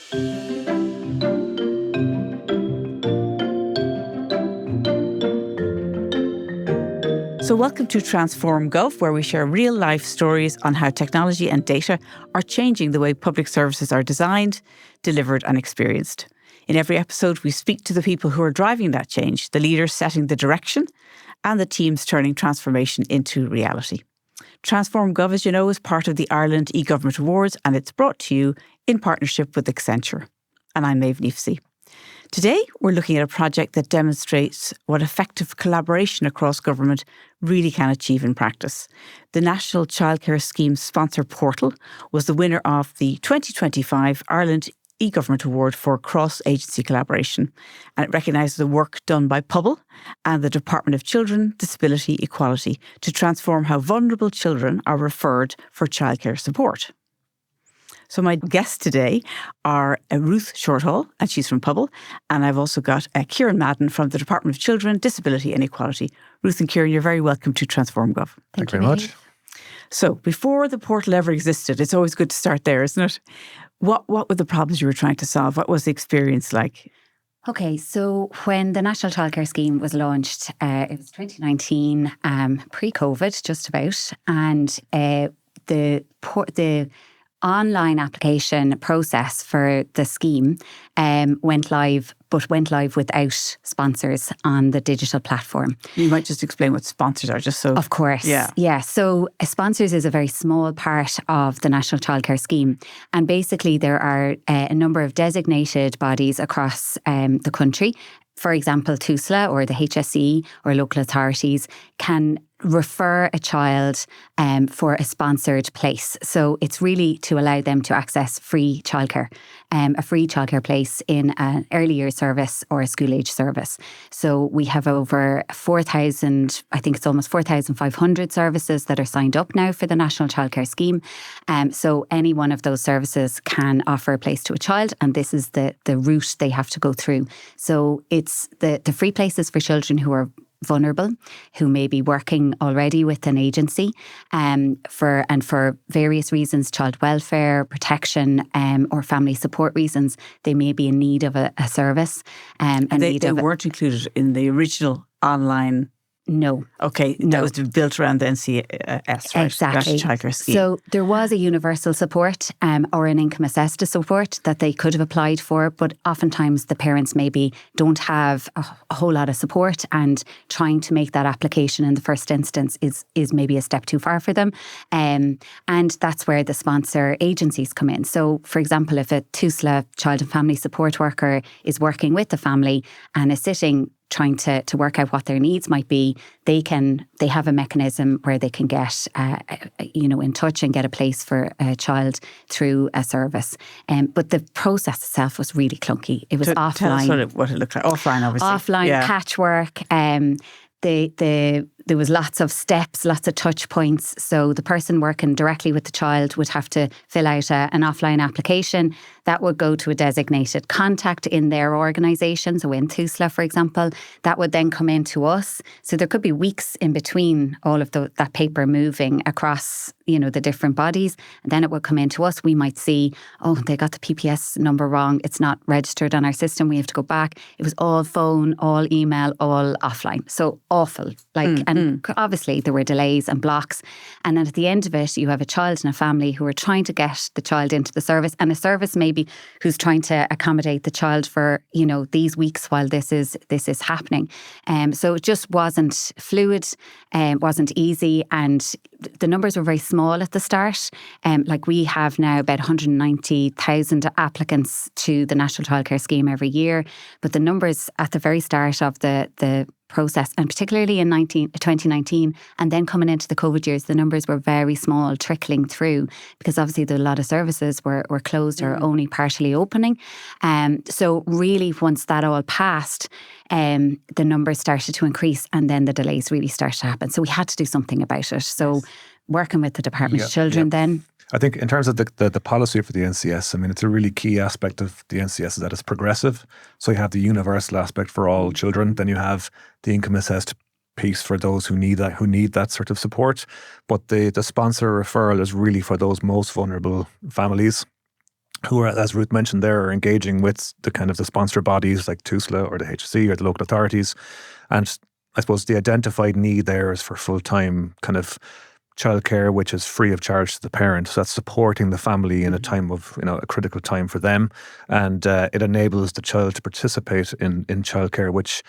So welcome to Transform Gov, where we share real-life stories on how technology and data are changing the way public services are designed, delivered and experienced. In every episode, we speak to the people who are driving that change, the leaders setting the direction, and the teams turning transformation into reality. Transform Gov, as you know, is part of the Ireland e-Government Awards, and it's brought to you in partnership with Accenture. And I'm Maeve Kneafsey. Today, we're looking at a project that demonstrates what effective collaboration across government really can achieve in practice. The National Childcare Scheme Sponsor Portal was the winner of the 2025 Ireland e-Government Award for cross-agency collaboration, and it recognises the work done by POBAL and the Department of Children, Disability, Equality to transform how vulnerable children are referred for childcare support. So my guests today are Ruth Shortall, and she's from POBAL, and I've also got Ciarán Madden from the Department of Children, Disability and Equality. Ruth and Ciarán, you're very welcome to Transform Gov. Thank you very much. So before the portal ever existed, it's always good to start there, isn't it? What were the problems you were trying to solve? What was the experience like? Okay, so when the National Childcare Scheme was launched, it was 2019, pre-COVID just about, and the online application process for the scheme went live without sponsors on the digital platform. You might just explain what sponsors are, just so... Of course. Yeah. So sponsors is a very small part of the National Childcare Scheme. And basically there are a number of designated bodies across the country. For example, TUSLA or the HSE or local authorities can refer a child for a sponsored place. So it's really to allow them to access free childcare, a free childcare place in an early years service or a school age service. So we have over 4,000, I think it's almost 4,500 services that are signed up now for the National Childcare Scheme. So any one of those services can offer a place to a child, and this is the route they have to go through. So it's the free places for children who are vulnerable, who may be working already with an agency for various reasons, child welfare, protection or family support reasons, they may be in need of a service. And they weren't included in the original online... No. Okay, that was built around the NCS, right? Exactly. Childcare Scheme. So there was a universal support or an income assessed support that they could have applied for, but oftentimes the parents maybe don't have a whole lot of support, and trying to make that application in the first instance is maybe a step too far for them. And that's where the sponsor agencies come in. So for example, if a TUSLA child and family support worker is working with the family and is sitting trying to work out what their needs might be, they have a mechanism where they can get in touch and get a place for a child through a service. But the process itself was really clunky. It was offline. Tell us what it looked like. Offline, obviously. Offline, patchwork. There was lots of steps, lots of touch points. So the person working directly with the child would have to fill out an offline application. That would go to a designated contact in their organisation. So in TUSLA, for example, that would then come in to us. So there could be weeks in between all of that paper moving across, the different bodies. And then it would come in to us. We might see, they got the PPS number wrong. It's not registered on our system. We have to go back. It was all phone, all email, all offline. So awful. And obviously there were delays and blocks. And then at the end of it, you have a child and a family who are trying to get the child into the service, and a service maybe who's trying to accommodate the child for, these weeks while this is happening. So it just wasn't fluid, wasn't easy, and the numbers were very small at the start. We have now about 190,000 applicants to the National Childcare Scheme every year, but the numbers at the very start of the process, and particularly in 2019, and then coming into the COVID years, the numbers were very small, trickling through, because obviously a lot of services were closed or only partially opening. So really, once that all passed, the numbers started to increase, and then the delays really started to happen. So we had to do something about it. So working with the Department of Children then. I think in terms of the policy for the NCS, it's a really key aspect of the NCS is that it's progressive. So you have the universal aspect for all children. Then you have the income assessed piece for those who need that sort of support. But the sponsor referral is really for those most vulnerable families. who are, as Ruth mentioned there, are engaging with the kind of the sponsor bodies like TUSLA or the HSE or the local authorities. And I suppose the identified need there is for full-time kind of childcare, which is free of charge to the parent. So that's supporting the family in a time of, a critical time for them. And it enables the child to participate in childcare, which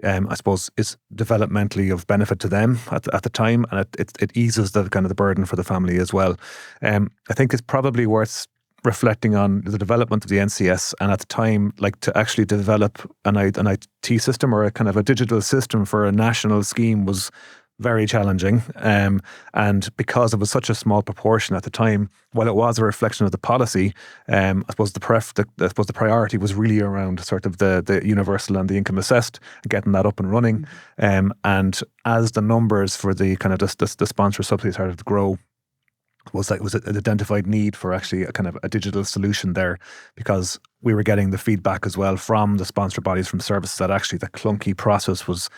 I suppose is developmentally of benefit to them at the time. And it eases the kind of the burden for the family as well. I think it's probably worth reflecting on the development of the NCS, and at the time, like, to actually develop an IT system or a kind of a digital system for a national scheme was very challenging. And because it was such a small proportion at the time, while it was a reflection of the policy, I suppose the priority was really around sort of the universal and the income assessed, getting that up and running. And as the numbers for the kind of the sponsor subsidy started to grow, was an identified need for actually a kind of a digital solution there, because we were getting the feedback as well from the sponsor bodies, from services, that actually the clunky process was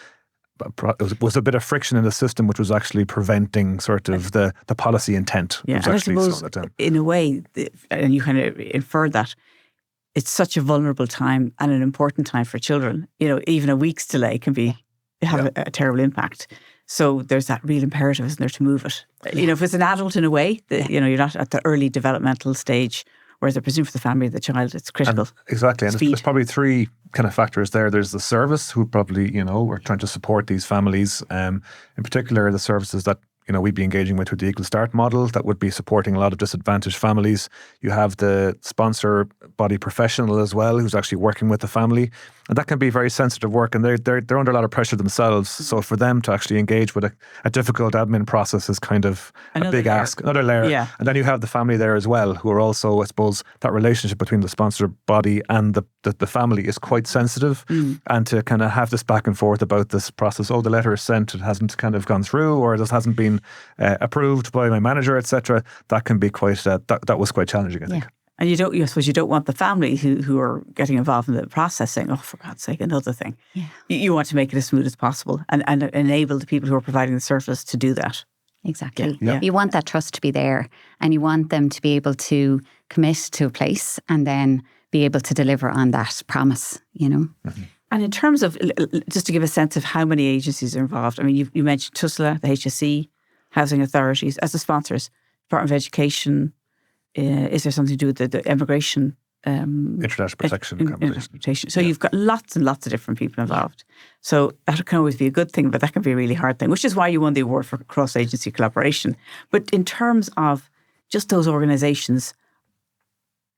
a bit of friction in the system, which was actually preventing sort of the policy intent. Yeah, was and actually I suppose in a way, and you kind of inferred that, it's such a vulnerable time and an important time for children. Even a week's delay can have a terrible impact. So there's that real imperative, isn't there, to move it. If it's an adult, in a way, you're not at the early developmental stage, whereas I presume for the family of the child, it's critical. Exactly. And there's probably three kind of factors there. There's the service, who probably, are trying to support these families. In particular, the services that, we'd be engaging with the Equal Start model that would be supporting a lot of disadvantaged families. You have the sponsor body professional as well, who's actually working with the family. And that can be very sensitive work, and they're under a lot of pressure themselves. So for them to actually engage with a difficult admin process is kind of a big ask. Another layer. Yeah. And then you have the family there as well, who are also, I suppose, that relationship between the sponsor body and the family is quite sensitive. And to kind of have this back and forth about this process, the letter is sent, it hasn't kind of gone through, or this hasn't been approved by my manager, etc. That can be quite, that was quite challenging, I think. And I suppose you don't want the family who are getting involved in the process saying, oh, for God's sake, another thing. Yeah. You want to make it as smooth as possible and enable the people who are providing the service to do that. Exactly. Yeah. You want that trust to be there, and you want them to be able to commit to a place and then be able to deliver on that promise, Mm-hmm. And in terms of, just to give a sense of how many agencies are involved, I mean, you mentioned TUSLA, the HSE, housing authorities as the sponsors, Department of Education. Is there something to do with the immigration? International protection. So you've got lots and lots of different people involved. So that can always be a good thing, but that can be a really hard thing, which is why you won the award for cross-agency collaboration. But in terms of just those organisations,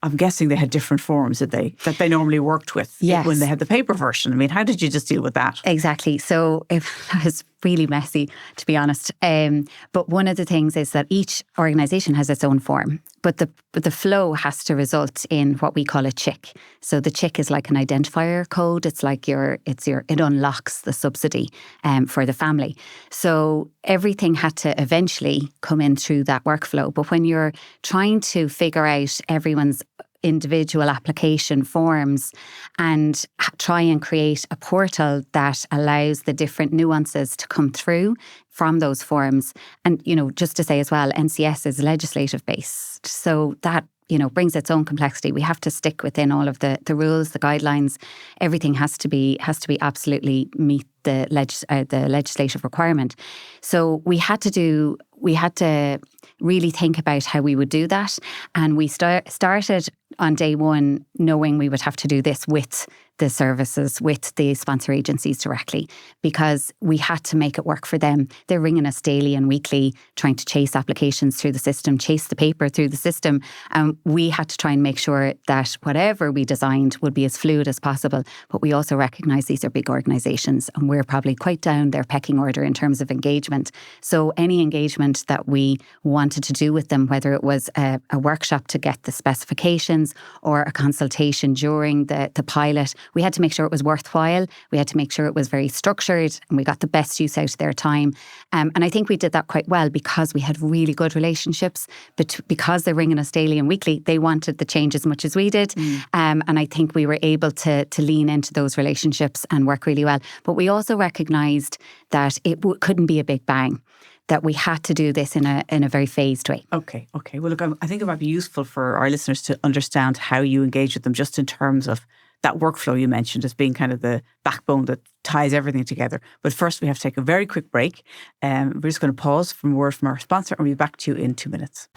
I'm guessing they had different forms that they normally worked with when they had the paper version. I mean, how did you just deal with that? Exactly. So it was really messy, to be honest. But one of the things is that each organisation has its own form, but the flow has to result in what we call a CHIC. So the CHIC is like an identifier code. It's like it unlocks the subsidy for the family. So everything had to eventually come in through that workflow. But when you're trying to figure out everyone's individual application forms and try and create a portal that allows the different nuances to come through from those forms. And, just to say as well, NCS is legislative based. So that, brings its own complexity. We have to stick within all of the rules, the guidelines. Everything has to be absolutely meet the legislative requirement. So we had to really think about how we would do that. And we started on day one knowing we would have to do this with the services, with the sponsor agencies directly, because we had to make it work for them. They're ringing us daily and weekly, trying to chase applications through the system, chase the paper through the system. And we had to try and make sure that whatever we designed would be as fluid as possible. But we also recognise these are big organisations, and we're probably quite down their pecking order in terms of engagement. So any engagement that we wanted to do with them, whether it was a workshop to get the specifications or a consultation during the pilot, we had to make sure it was worthwhile. We had to make sure it was very structured and we got the best use out of their time. And I think we did that quite well because we had really good relationships. But because they're ringing us daily and weekly, they wanted the change as much as we did. And I think we were able to lean into those relationships and work really well. But we also recognised that it couldn't be a big bang. that we had to do this in a very phased way. Okay. Well, look, I think it might be useful for our listeners to understand how you engage with them, just in terms of that workflow you mentioned as being kind of the backbone that ties everything together. But first, we have to take a very quick break. We're just going to pause for a word from our sponsor, and we'll be back to you in 2 minutes.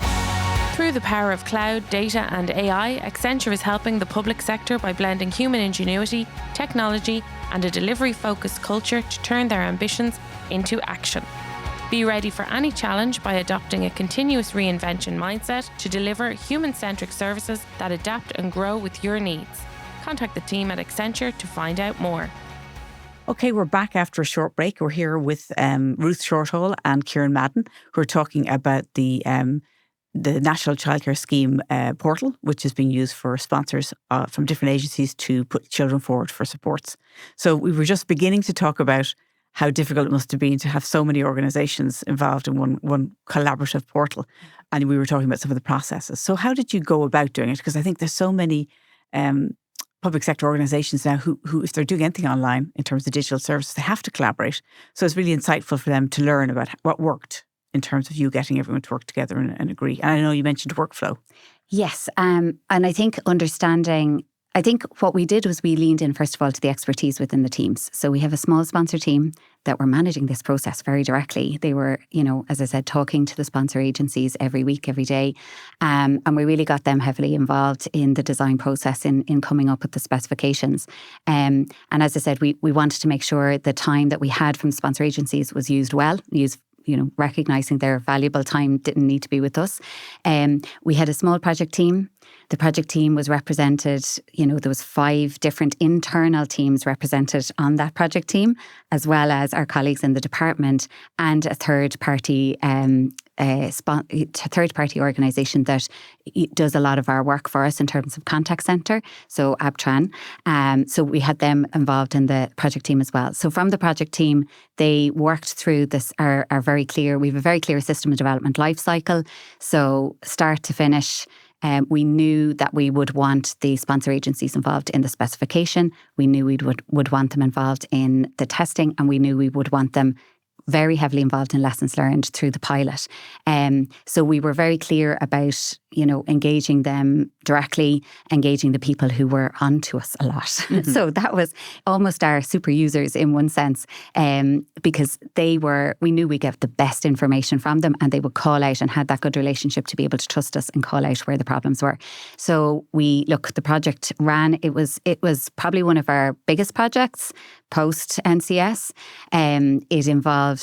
Through the power of cloud, data and AI, Accenture is helping the public sector by blending human ingenuity, technology and a delivery-focused culture to turn their ambitions into action. Be ready for any challenge by adopting a continuous reinvention mindset to deliver human-centric services that adapt and grow with your needs. Contact the team at Accenture to find out more. Okay, we're back after a short break. We're here with Ruth Shortall and Ciarán Madden, who are talking about the National Childcare Scheme portal, which is being used for sponsors from different agencies to put children forward for supports. So we were just beginning to talk about how difficult it must have been to have so many organisations involved in one collaborative portal. And we were talking about some of the processes. So how did you go about doing it? Because I think there's so many public sector organisations now who, if they're doing anything online in terms of digital services, they have to collaborate. So it's really insightful for them to learn about what worked in terms of you getting everyone to work together and agree. And I know you mentioned workflow. Yes. And I think what we did was we leaned in, first of all, to the expertise within the teams. So we have a small sponsor team that were managing this process very directly. They were, as I said, talking to the sponsor agencies every week, every day. And we really got them heavily involved in the design process, in coming up with the specifications. And as I said, we wanted to make sure the time that we had from sponsor agencies was used well, recognising their valuable time didn't need to be with us. We had a small project team. The project team was represented, there was 5 different internal teams represented on that project team, as well as our colleagues in the department and a third-party organisation that does a lot of our work for us in terms of contact centre, so Abtran. So we had them involved in the project team as well. So from the project team, they worked through this, we have a very clear system of development life cycle. So start to finish, we knew that we would want the sponsor agencies involved in the specification. We knew we would want them involved in the testing, and we knew we would want them very heavily involved in lessons learned through the pilot. So we were very clear about, engaging them directly, engaging the people who were onto us a lot. Mm-hmm. So that was almost our super users in one sense, because we knew we'd get the best information from them, and they would call out and had that good relationship to be able to trust us and call out where the problems were. So the project ran. It was probably one of our biggest projects post NCS. It involved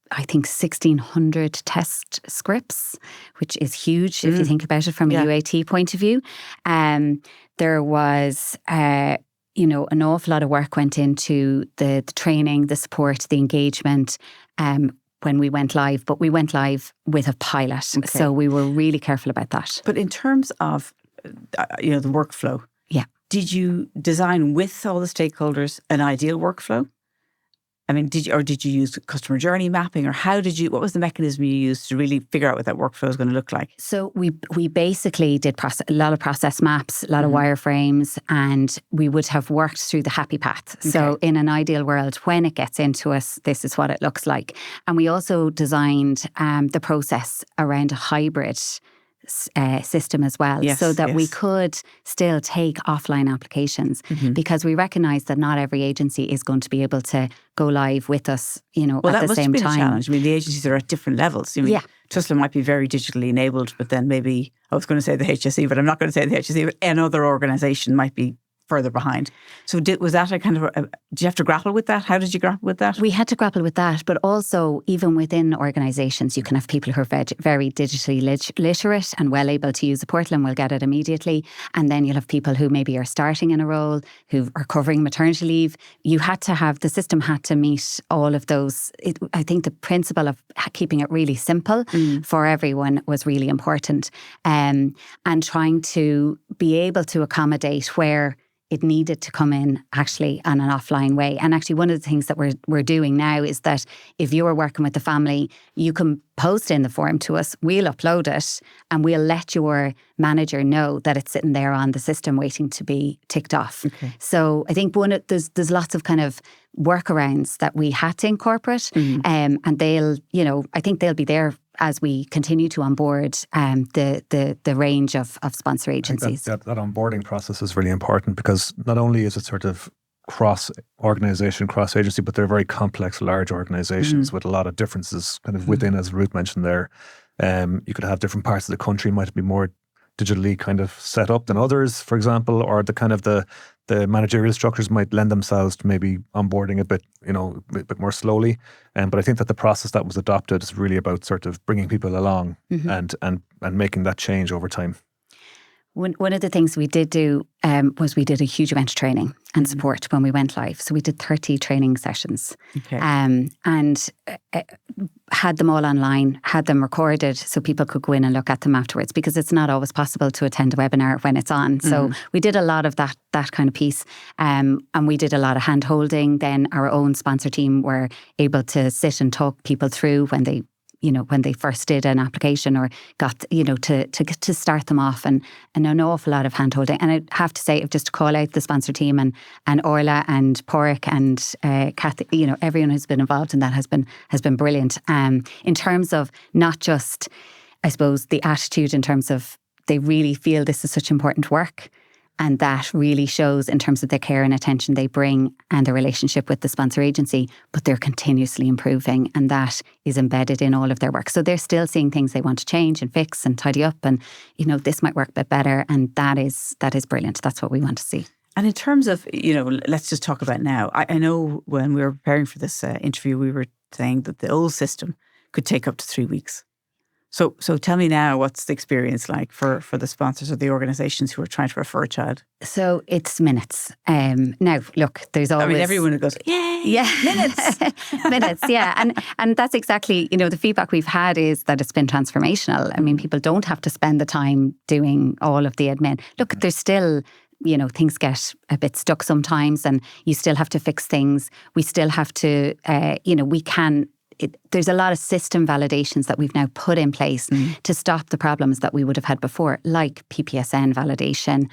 I think 1,600 test scripts, which is huge if you think about it from a UAT point of view. There was, an awful lot of work went into the training, the support, the engagement when we went live. But we went live with a pilot, so we were really careful about that. But in terms of, the workflow, did you design with all the stakeholders an ideal workflow? I mean, did you use customer journey mapping, or what was the mechanism you used to really figure out what that workflow was going to look like? So we basically did a lot of process maps, a lot of wireframes, and we would have worked through the happy path. Okay. So in an ideal world, when it gets into us, this is what it looks like. And we also designed the process around a hybrid system as well, so that we could still take offline applications, because we recognise that not every agency is going to be able to go live with us, at the same time. Well, that must have been a challenge. I mean, the agencies are at different levels. Tusla might be very digitally enabled, but then maybe, I was going to say the HSE, but I'm not going to say the HSE, but another organisation might be further behind. So was that a kind of, did you have to grapple with that? How did you grapple with that? We had to grapple with that, but also even within organisations, you can have people who are very digitally literate and well able to use the portal and will get it immediately. And then you'll have people who maybe are starting in a role, who are covering maternity leave. The system had to meet all of those. I think the principle of keeping it really simple for everyone was really important, and trying to be able to accommodate where it needed to come in actually on an offline way. And actually one of the things that we're doing now is that if you're working with the family, you can post in the form to us, we'll upload it, and we'll let your manager know that it's sitting there on the system waiting to be ticked off. Okay. So I think there's lots of kind of workarounds that we had to incorporate, and they'll, I think they'll be there as we continue to onboard the range of sponsor agencies. That onboarding process is really important, because not only is it sort of cross-organisation, cross-agency, but they're very complex, large organisations with a lot of differences kind of within, as Ruth mentioned there. You could have different parts of the country might be more digitally kind of set up than others, for example, or the managerial structures might lend themselves to maybe onboarding a bit more slowly. But I think that the process that was adopted is really about sort of bringing people along and making that change over time. One of the things we did do was we did a huge amount of training and support when we went live. So we did 30 training sessions, and had them all online, had them recorded so people could go in and look at them afterwards, because it's not always possible to attend a webinar when it's on. So we did a lot of that kind of piece, and we did a lot of hand holding. Then our own sponsor team were able to sit and talk people through when they first did an application or got, to start them off, and an awful lot of hand holding. And I have to say, just to call out the sponsor team and Orla and Porrick and Kathy, everyone who's been involved in that has been brilliant. In terms of not just, I suppose, the attitude in terms of they really feel this is such important work. And that really shows in terms of the care and attention they bring and the relationship with the sponsor agency, but they're continuously improving, and that is embedded in all of their work. So they're still seeing things they want to change and fix and tidy up, and, this might work a bit better. And that is brilliant. That's what we want to see. And in terms of, let's just talk about now. I know when we were preparing for this interview, we were saying that the old system could take up to 3 weeks. So tell me now, what's the experience like for the sponsors or the organisations who are trying to refer a child? So it's minutes. Now, look, there's always... I mean, everyone who goes, yay, yeah, minutes. Minutes, yeah. And that's exactly, the feedback we've had is that it's been transformational. I mean, people don't have to spend the time doing all of the admin. Look, there's still... things get a bit stuck sometimes, and you still have to fix things. We still have to, there's a lot of system validations that we've now put in place to stop the problems that we would have had before, like PPSN validation.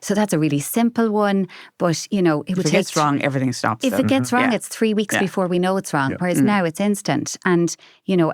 So that's a really simple one, but it would take... If it gets wrong, everything stops. If it gets wrong, it's 3 weeks before we know it's wrong, whereas now it's instant. And,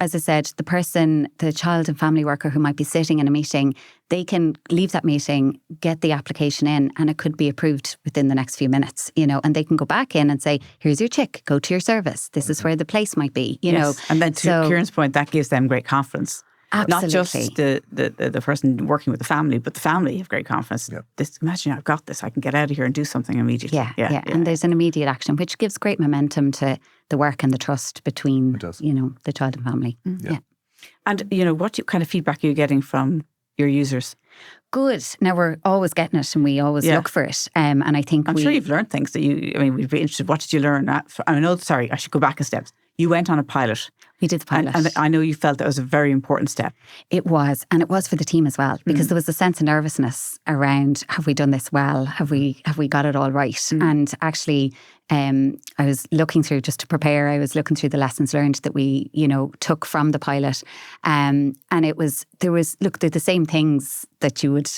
as I said, the child and family worker who might be sitting in a meeting, they can leave that meeting, get the application in, and it could be approved within the next few minutes, and they can go back in and say, here's your chick, go to your service. This is where the place might be, And then to Ciarán's point, that gives them great confidence. Absolutely. Not just the person working with the family, but the family have great confidence. Yep. Imagine I've got this, I can get out of here and do something immediately. Yeah. And there's an immediate action, which gives great momentum to the work and the trust between, the child and family. Yeah. And, what kind of feedback are you getting from your users? Good. Now, we're always getting it, and we always look for it. And I think I'm sure you've learned things that we'd be interested. What did you learn? I should go back a step. You went on a pilot. We did the pilot. And I know you felt that was a very important step. It was. And it was for the team as well, because there was a sense of nervousness around, have we done this well? Have we got it all right? And actually, I was looking through, just to prepare, I was looking through the lessons learned that we, took from the pilot. And they're the same things that you would,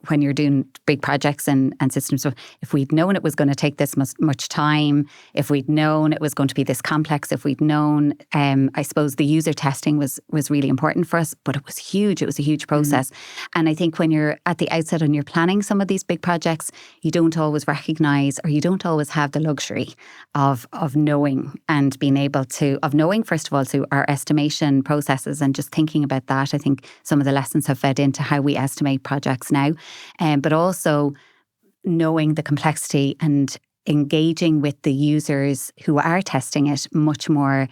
when you're doing big projects and systems. So if we'd known it was going to take this much time, if we'd known it was going to be this complex, if we'd known, I suppose the user testing was really important for us, but it was huge. It was a huge process. And I think when you're at the outset and you're planning some of these big projects, you don't always recognise, or you don't always have the luxury of knowing and being able to, first of all, to our estimation processes, and just thinking about that. I think some of the lessons have fed into how we estimate projects now, but also knowing the complexity and engaging with the users who are testing it much more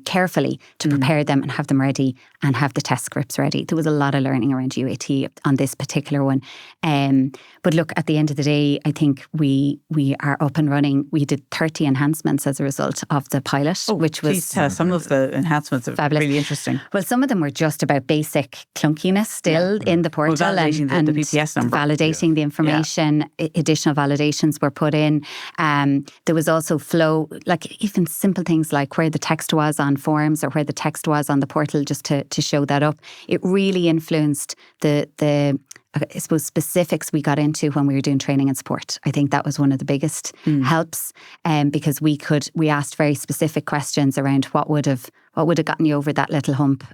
carefully to prepare them and have them ready and have the test scripts ready. There was a lot of learning around UAT on this particular one. But look, at the end of the day, I think we are up and running. We did 30 enhancements as a result of the pilot, which was... Please tell us, some of the enhancements are fabulous. Really interesting. Well, some of them were just about basic clunkiness still in the portal. Validating and the PPS number. Validating the information. Additional validations were put in. There was also flow, like even simple things like where the text was on forms or where the text was on the portal, just to show that up. It really influenced the I suppose specifics we got into when we were doing training and support. I think that was one of the biggest helps, because we asked very specific questions around what would have gotten you over that little hump.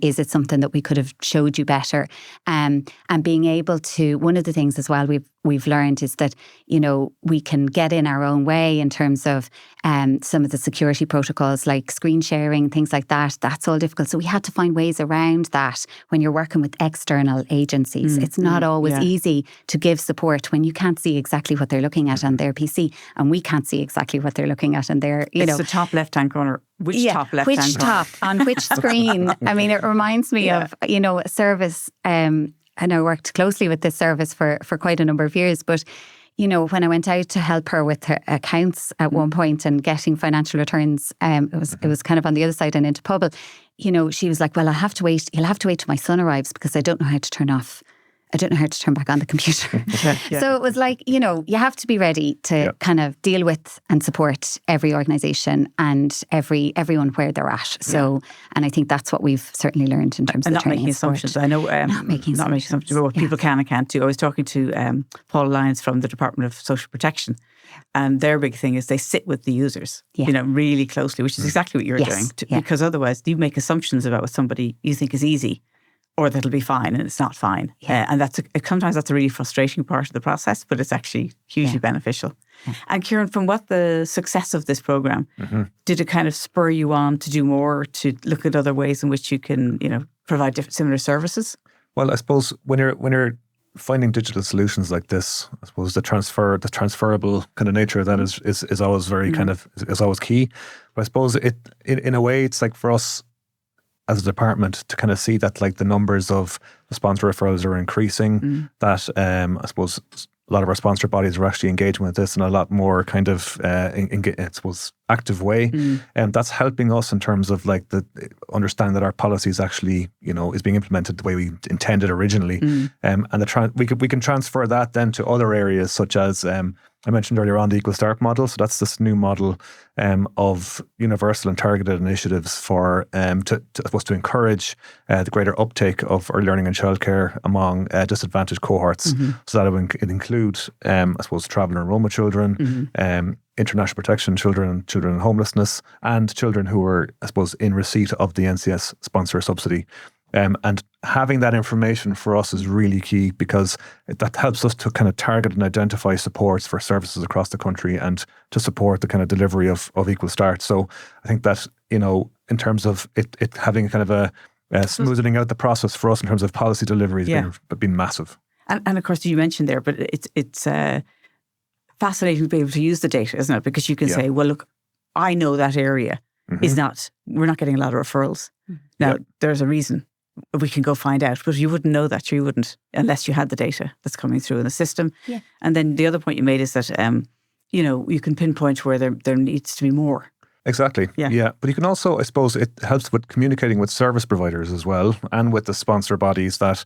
Is it something that we could have showed you better? And being able to, one of the things as well we've learned is that, we can get in our own way in terms of some of the security protocols like screen sharing, things like that. That's all difficult. So we had to find ways around that when you're working with external agencies. It's not always easy to give support when you can't see exactly what they're looking at on their PC and we can't see exactly what they're looking at on their, It's the top left-hand corner. Which top left-hand corner? Which top, on which screen? I mean, it reminds me of, a service, and I worked closely with this service for quite a number of years, but when I went out to help her with her accounts at one point and getting financial returns, it was kind of on the other side and into POBAL, she was like, well, you'll have to wait till my son arrives because I don't know how to turn back on the computer. So it was like, you have to be ready to kind of deal with and support every organisation and everyone where they're at. So, and I think that's what we've certainly learned in terms of the training and support. Assumptions. I know not making assumptions about what people can and can't do. I was talking to Paul Lyons from the Department of Social Protection, and their big thing is they sit with the users, really closely, which is exactly what you're doing. Because otherwise you make assumptions about what somebody you think is easy, or that'll be fine, and it's not fine. And sometimes that's a really frustrating part of the process, but it's actually hugely beneficial. And Ciarán, from what the success of this programme, did it kind of spur you on to do more, to look at other ways in which you can, provide similar services? Well, I suppose when you're finding digital solutions like this, I suppose the transferable kind of nature of that is always very is always key. But I suppose in a way, it's like for us as a department to kind of see that like the numbers of the sponsor referrals are increasing, that I suppose a lot of our sponsor bodies are actually engaging with this in a lot more kind of I suppose active way, and that's helping us in terms of like the understanding that our policies actually is being implemented the way we intended originally, and we can transfer that then to other areas such as I mentioned earlier on the Equal Start model. So that's this new model of universal and targeted initiatives for to encourage the greater uptake of early learning and childcare among disadvantaged cohorts. So that would include, I suppose, travel and enrollment children, international protection children, children in homelessness, and children who are, I suppose, in receipt of the NCS sponsor subsidy. And having that information for us is really key because that helps us to kind of target and identify supports for services across the country and to support the kind of delivery of Equal Start. So I think that, in terms of it having kind of a smoothing out the process for us in terms of policy delivery has been massive. And of course, you mentioned there, but it's fascinating to be able to use the data, isn't it? Because you can say, well, look, I know that area we're not getting a lot of referrals. Now, there's a reason. We can go find out, but you wouldn't know that. You wouldn't unless you had the data that's coming through in the system. And then the other point you made is that you can pinpoint where there needs to be more. Exactly. Yeah. But you can also, I suppose, it helps with communicating with service providers as well and with the sponsor bodies that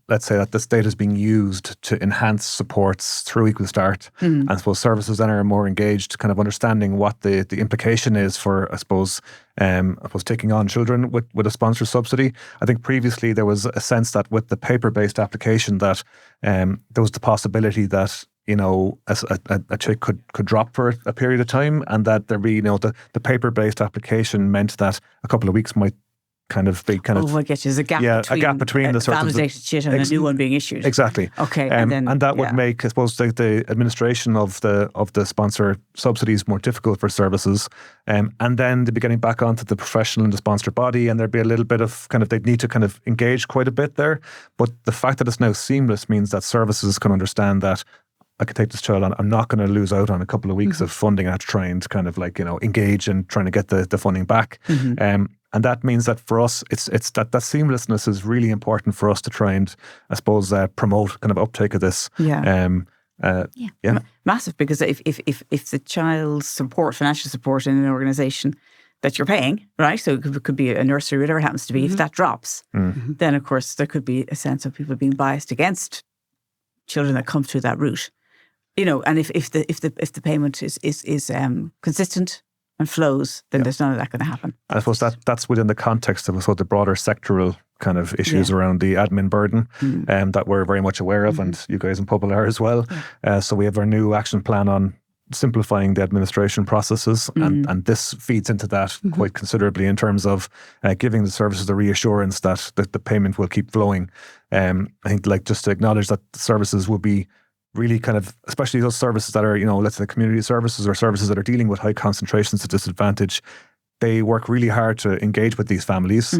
let's say that this data is being used to enhance supports through Equal Start. And I suppose services then are more engaged, kind of understanding what the implication is for, I suppose, taking on children with a sponsor subsidy. I think previously there was a sense that with the paper-based application that there was the possibility that a chick could drop for a period of time, and that there be the paper-based application meant that a couple of weeks might I get you. There's a gap between the sort of validated shit and a new one being issued. Exactly. Okay, and that would make, I suppose, the administration of the sponsor subsidies more difficult for services, and then they'd be getting back onto the professional and the sponsor body, and there'd be a little bit of they'd need to engage quite a bit there. But the fact that it's now seamless means that services can understand that I could take this child on. I'm not going to lose out on a couple of weeks of funding. I have to try and kind of like, engage and trying to get the funding back. And that means that for us, it's that seamlessness is really important for us to try and, I suppose, promote kind of uptake of this. Massive, because if the child's support, financial support in an organisation that you're paying, right? So it could be a nursery, whatever it happens to be. If that drops, then of course there could be a sense of people being biased against children that come through that route. And if the payment is consistent and flows, then there's none of that going to happen. I suppose that's within the context of the broader sectoral kind of issues around the admin burden that we're very much aware of, and you guys in POBAL are as well. So we have our new action plan on simplifying the administration processes, and this feeds into that quite considerably in terms of giving the services the reassurance that the payment will keep flowing. I think, like, just to acknowledge that the services will be really kind of, especially those services that are, let's say community services or services that are dealing with high concentrations of disadvantage, they work really hard to engage with these families,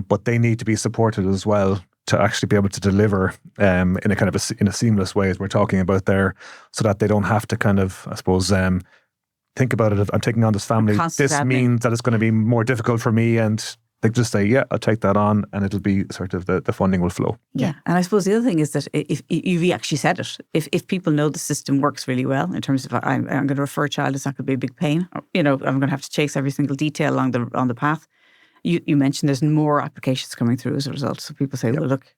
but they need to be supported as well to actually be able to deliver in a kind of in a seamless way, as we're talking about there, so that they don't have to kind of, I suppose, think about it. If I'm taking on this family, this admin means that it's going to be more difficult for me, and they just say, yeah, I'll take that on, and it'll be sort of the funding will flow. Yeah. And I suppose the other thing is that if you've actually said it, if people know the system works really well in terms of I'm going to refer a child, it's not going to be a big pain. I'm going to have to chase every single detail on the path. You mentioned there's more applications coming through as a result. So people say, well, look,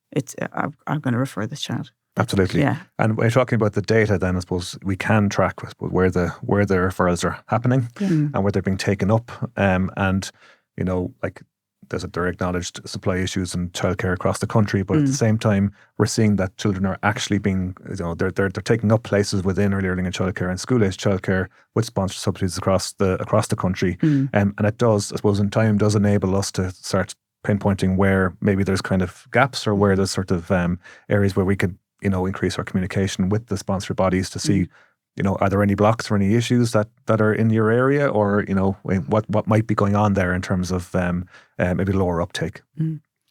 I'm going to refer this child. Absolutely. Yeah. And when you're talking about the data, then I suppose we can track, I suppose, where the referrals are happening and where they're being taken up. And, like, there are acknowledged supply issues in childcare across the country, but at the same time, we're seeing that children are actually being, they're taking up places within early learning and childcare and school-aged childcare with sponsored subsidies across the country. And it does, I suppose, in time, does enable us to start pinpointing where maybe there's kind of gaps or where there's sort of areas where we could, increase our communication with the sponsored bodies to see, are there any blocks or any issues that are in your area, or, what might be going on there in terms of maybe lower uptake.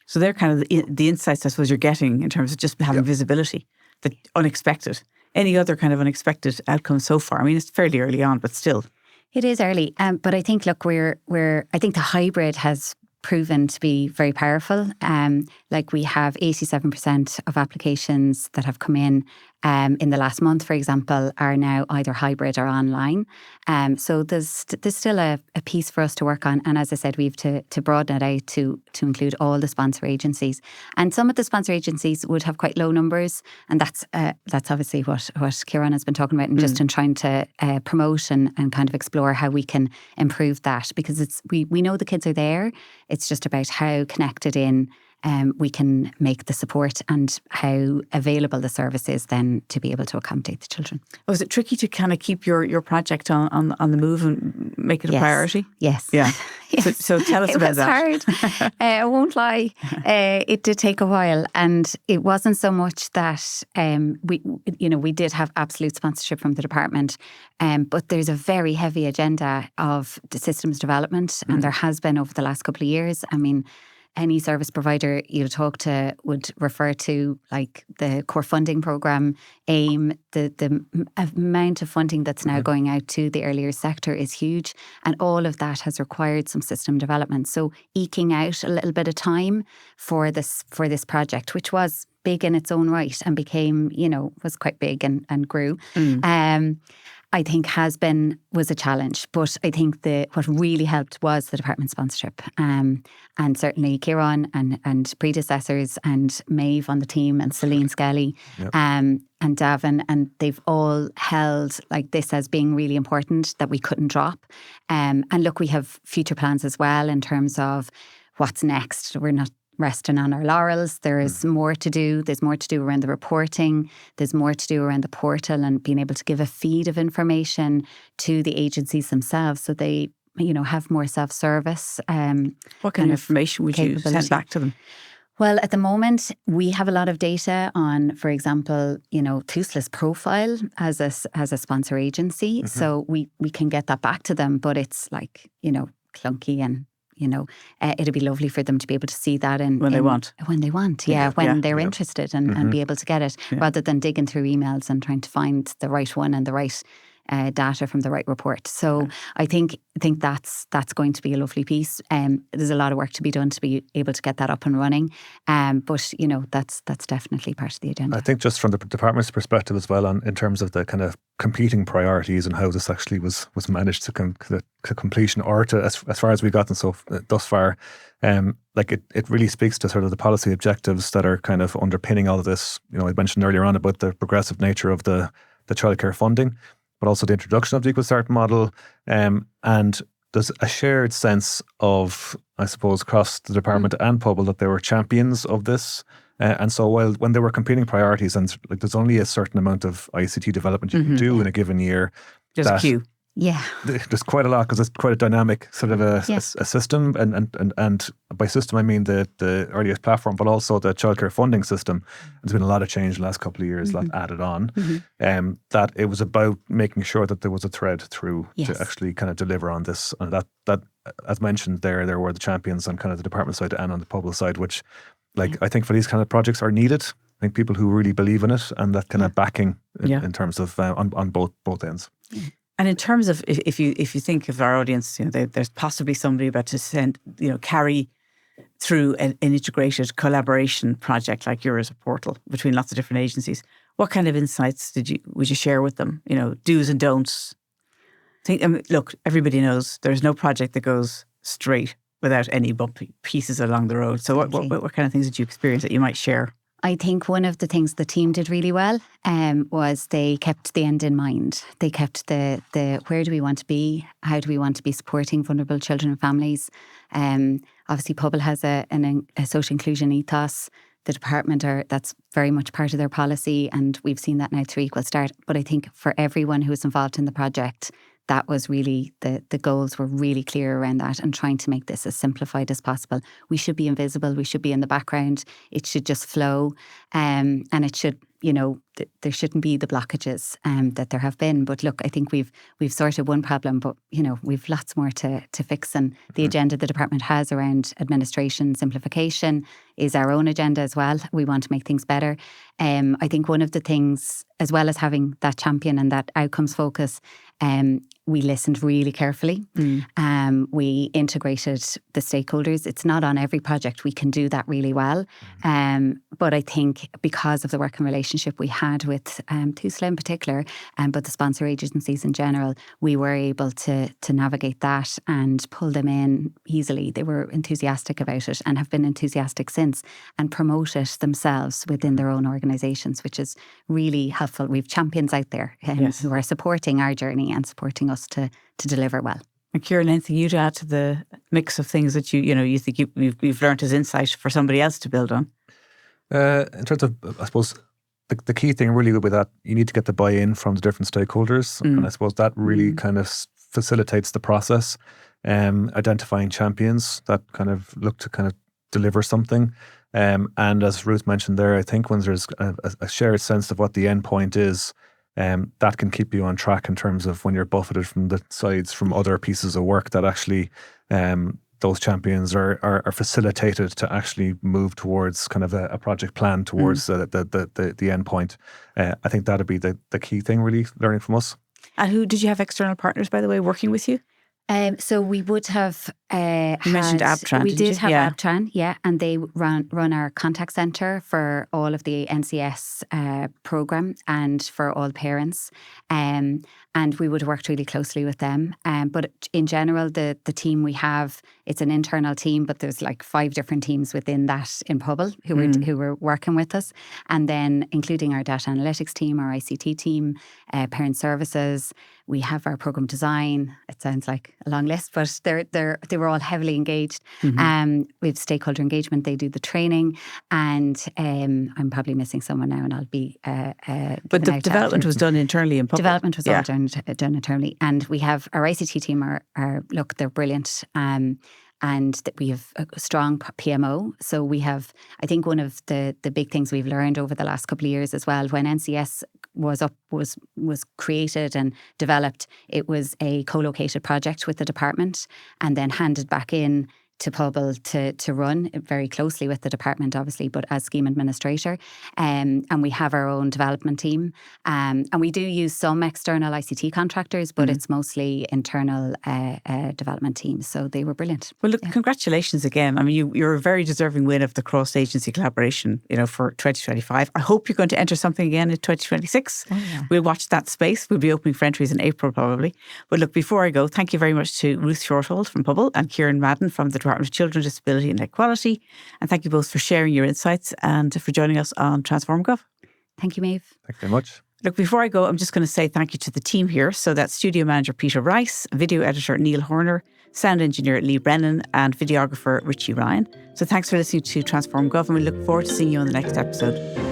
So they're kind of the insights, I suppose, you're getting in terms of just having visibility, the unexpected. Any other kind of unexpected outcomes so far? I mean, it's fairly early on, but still. It is early. But I think, look, I think the hybrid has proven to be very powerful. Like, we have 87% of applications that have come in the last month, for example, are now either hybrid or online. So there's still a piece for us to work on. And as I said, we have to broaden it out to include all the sponsor agencies. And some of the sponsor agencies would have quite low numbers. And that's obviously what Ciarán has been talking about, and just in trying to promote and kind of explore how we can improve that. Because we know the kids are there. It's just about how connected in we can make the support and how available the service is then to be able to accommodate the children. Oh, is it tricky to kind of keep your project on the move and make it a priority? Yes. Yeah. Yes. So tell us about that. It was hard. I won't lie. It did take a while, and it wasn't so much that we did have absolute sponsorship from the department, but there's a very heavy agenda of the systems development, and there has been over the last couple of years. I mean, any service provider you talk to would refer to, like, the core funding programme, AIM, the amount of funding that's now going out to the earlier sector is huge, and all of that has required some system development. So eking out a little bit of time for this project, which was big in its own right and became, was quite big and grew. I think was a challenge, but I think what really helped was the department sponsorship, and certainly Ciarán and predecessors and Maeve on the team and Celine Skelly and Davin, and they've all held like this as being really important that we couldn't drop. And look, we have future plans as well in terms of what's next. We're not resting on our laurels. There's more to do. There's more to do around the reporting. There's more to do around the portal and being able to give a feed of information to the agencies themselves so they, have more self-service. What kind of information would you send back to them? Well, at the moment, we have a lot of data on, for example, Toothless profile as a sponsor agency. So we can get that back to them, but it's like, clunky and it'd be lovely for them to be able to see that when they want. When they're interested and be able to get it, rather than digging through emails and trying to find the right one and the right data from the right report. So I think that's going to be a lovely piece. There's a lot of work to be done to be able to get that up and running. But that's definitely part of the agenda. I think just from the department's perspective as well, in terms of the kind of competing priorities and how this actually was managed to completion, or to as far as we've gotten thus far. It really speaks to sort of the policy objectives that are kind of underpinning all of this. I mentioned earlier on about the progressive nature of the childcare funding, but also the introduction of the Equal Start model. And there's a shared sense of, I suppose, across the department and POBAL that they were champions of this. And so when there were competing priorities, and there's only a certain amount of ICT development you can do in a given year. There's a queue. Yeah, there's quite a lot, because it's quite a dynamic sort of a system, and by system I mean the earliest platform, but also the childcare funding system. There's been a lot of change in the last couple of years, that added on. That it was about making sure that there was a thread through to actually kind of deliver on this, and that as mentioned there were the champions on kind of the department side and on the POBAL side, which I think for these kind of projects are needed. I think people who really believe in it and that kind of backing in terms of on both ends. And in terms of if you think of our audience, there's possibly somebody about to carry through an integrated collaboration project like yours, a portal between lots of different agencies. What kind of insights would you share with them? Do's and don'ts. Look, everybody knows there's no project that goes straight without any bumpy pieces along the road. So what kind of things did you experience that you might share? I think one of the things the team did really well was they kept the end in mind. They kept the where do we want to be? How do we want to be supporting vulnerable children and families? Obviously, POBAL has a social inclusion ethos. The department that's very much part of their policy, and we've seen that now through Equal Start. But I think for everyone who was involved in the project, that was really, the goals were really clear around that, and trying to make this as simplified as possible. We should be invisible. We should be in the background. It should just flow. And it should, there shouldn't be the blockages that there have been. But look, I think we've sorted one problem, but, we've lots more to fix. And the agenda the department has around administration simplification is our own agenda as well. We want to make things better. I think one of the things, as well as having that champion and that outcomes focus, we listened really carefully. We integrated the stakeholders. It's not on every project we can do that really well. But I think because of the working relationship we had with TUSLA in particular, but the sponsor agencies in general, we were able to navigate that and pull them in easily. They were enthusiastic about it and have been enthusiastic since, and promote it themselves within their own organisations, which is really helpful. We've champions out there who are supporting our journey and supporting us to deliver well. And Ciarán, anything you'd add to the mix of things that you think you've learned as insight for somebody else to build on? In terms of, I suppose, the key thing really with that, you need to get the buy-in from the different stakeholders. And I suppose that really kind of facilitates the process, identifying champions that kind of look to kind of deliver something. And as Ruth mentioned there, I think when there's a shared sense of what the end point is, that can keep you on track in terms of when you're buffeted from the sides from other pieces of work, that actually those champions are facilitated to actually move towards kind of a project plan towards the end point. I think that'd be the key thing, really, learning from us. And who did you have external partners, by the way, working with you? So we would have you mentioned Abtran. We did have Abtran, and they run our contact centre for all of the NCS programme and for all parents. And we would have worked really closely with them. But in general, the team we have, it's an internal team, but there's like 5 different teams within that in POBAL who were working with us. And then including our data analytics team, our ICT team, parent services. We have our programme design. It sounds like a long list, but they were all heavily engaged. We have stakeholder engagement. They do the training. And I'm probably missing someone now, and I'll be but the development was done internally in POBAL. Development was all done internally. And we have our ICT team look, they're brilliant. And that we have a strong PMO. So we have, I think one of the big things we've learned over the last couple of years as well, when NCS was created and developed, it was a co-located project with the department and then handed back in to POBAL to run very closely with the department, obviously, but as scheme administrator. And we have our own development team. And we do use some external ICT contractors, but it's mostly internal development teams. So they were brilliant. Well, look, congratulations again. I mean, you're a very deserving win of the cross-agency collaboration, for 2025. I hope you're going to enter something again in 2026. Oh, yeah. We'll watch that space. We'll be opening for entries in April, probably. But look, before I go, thank you very much to Ruth Shortall from POBAL and Ciarán Madden from the Department of Children, Disability and Equality. And thank you both for sharing your insights and for joining us on Transform Gov. Thank you, Maeve. Thank you very much. Look, before I go, I'm just going to say thank you to the team here. So that's studio manager Peter Rice, video editor Neil Horner, sound engineer Lee Brennan, and videographer Richie Ryan. So thanks for listening to Transform Gov, and we look forward to seeing you on the next episode.